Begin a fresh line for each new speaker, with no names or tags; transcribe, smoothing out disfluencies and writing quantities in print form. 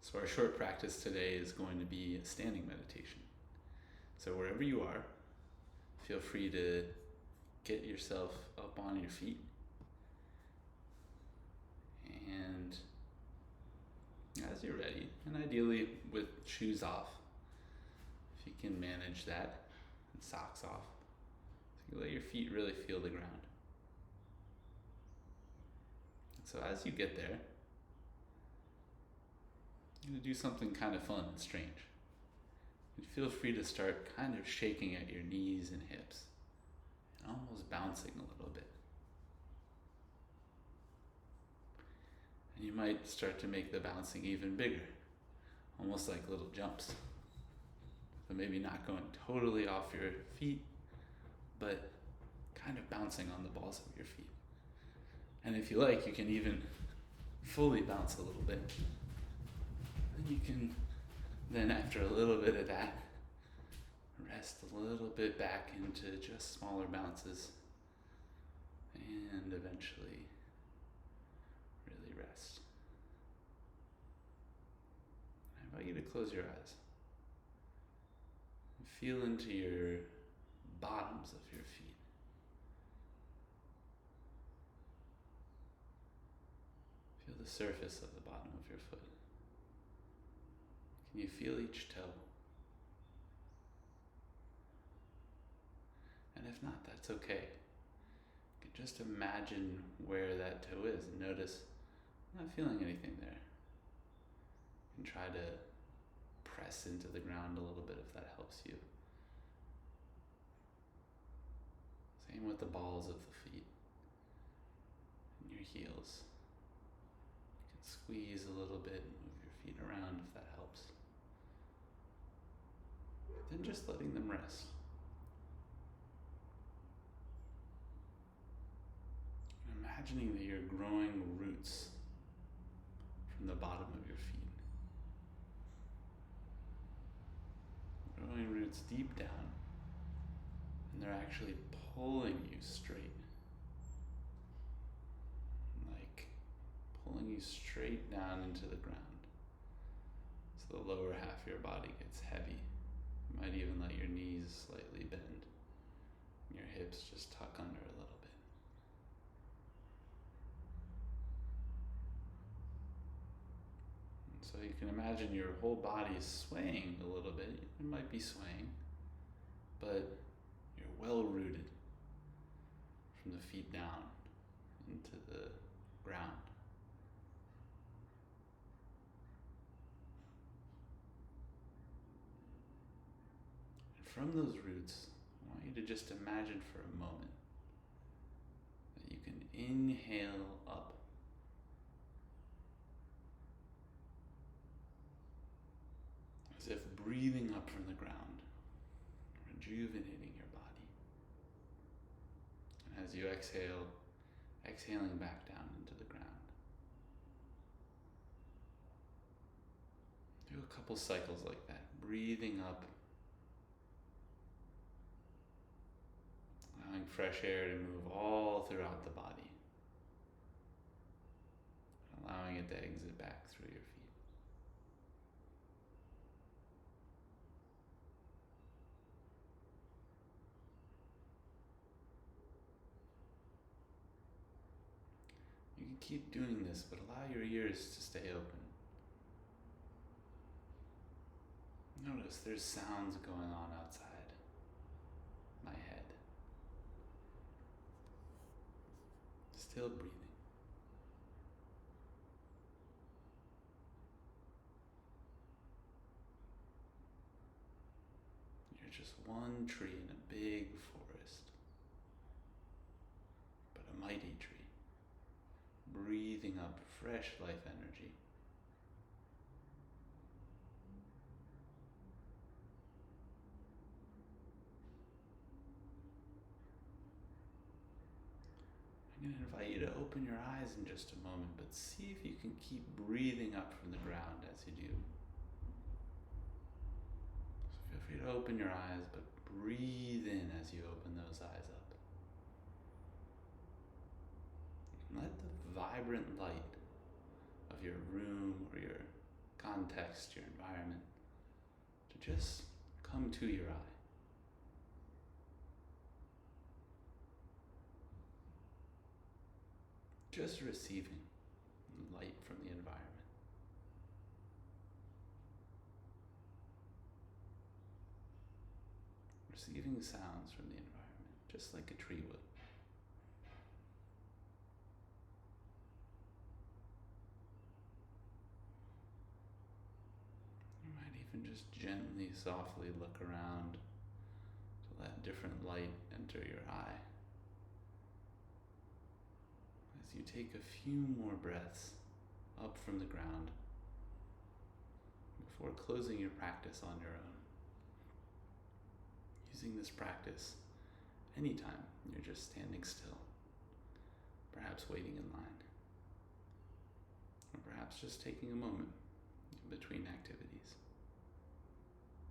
So our short practice today is going to be a standing meditation. So wherever you are, feel free to get yourself up on your feet. And as you're ready, and ideally with shoes off, if you can manage that, and socks off, so you let your feet really feel the ground. So as you get there, you're going to do something kind of fun and strange. And feel free to start kind of shaking at your knees and hips, and almost bouncing a little bit. And you might start to make the bouncing even bigger, almost like little jumps. So maybe not going totally off your feet, but kind of bouncing on the balls of your feet. And if you like, you can even fully bounce a little bit. And you can then, after a little bit of that, rest a little bit back into just smaller bounces, and eventually really rest. I invite you to close your eyes and feel into your bottoms of your feet. Feel the surface of the bottom of your foot. Can you feel each toe? And if not, that's okay. You can just imagine where that toe is and notice I'm not feeling anything there. And try to press into the ground a little bit if that helps you. Same with the balls of the feet and your heels. You can squeeze a little bit and move your feet around if that helps. Then just letting them rest. And imagining that you're growing roots from the bottom of your feet. Growing roots deep down, and they're actually pulling you straight. Like pulling you straight down into the ground. So the lower half of your body gets heavy. You might even let your knees slightly bend. And your hips just tuck under a little bit. And so you can imagine your whole body is swaying a little bit. It might be swaying, but you're well rooted from the feet down into the ground. From those roots, I want you to just imagine for a moment that you can inhale up. As if breathing up from the ground, rejuvenating your body. And as you exhale, exhaling back down into the ground. Do a couple cycles like that, breathing up, allowing fresh air to move all throughout the body, allowing it to exit back through your feet. You can keep doing this, but allow your ears to stay open. Notice there's sounds going on outside my head. Still breathing. You're just one tree in a big forest, but a mighty tree, breathing up fresh life energy. I'm going to invite you to open your eyes in just a moment, but see if you can keep breathing up from the ground as you do. So feel free to open your eyes, but breathe in as you open those eyes up. And let the vibrant light of your room or your condo context, your environment, to just come to your eye. Just receiving light from the environment. Receiving sounds from the environment, just like a tree would. You might even just gently, softly look around to let different light enter your eye. As you take a few more breaths up from the ground before closing your practice on your own. Using this practice anytime you're just standing still, perhaps waiting in line, or perhaps just taking a moment in between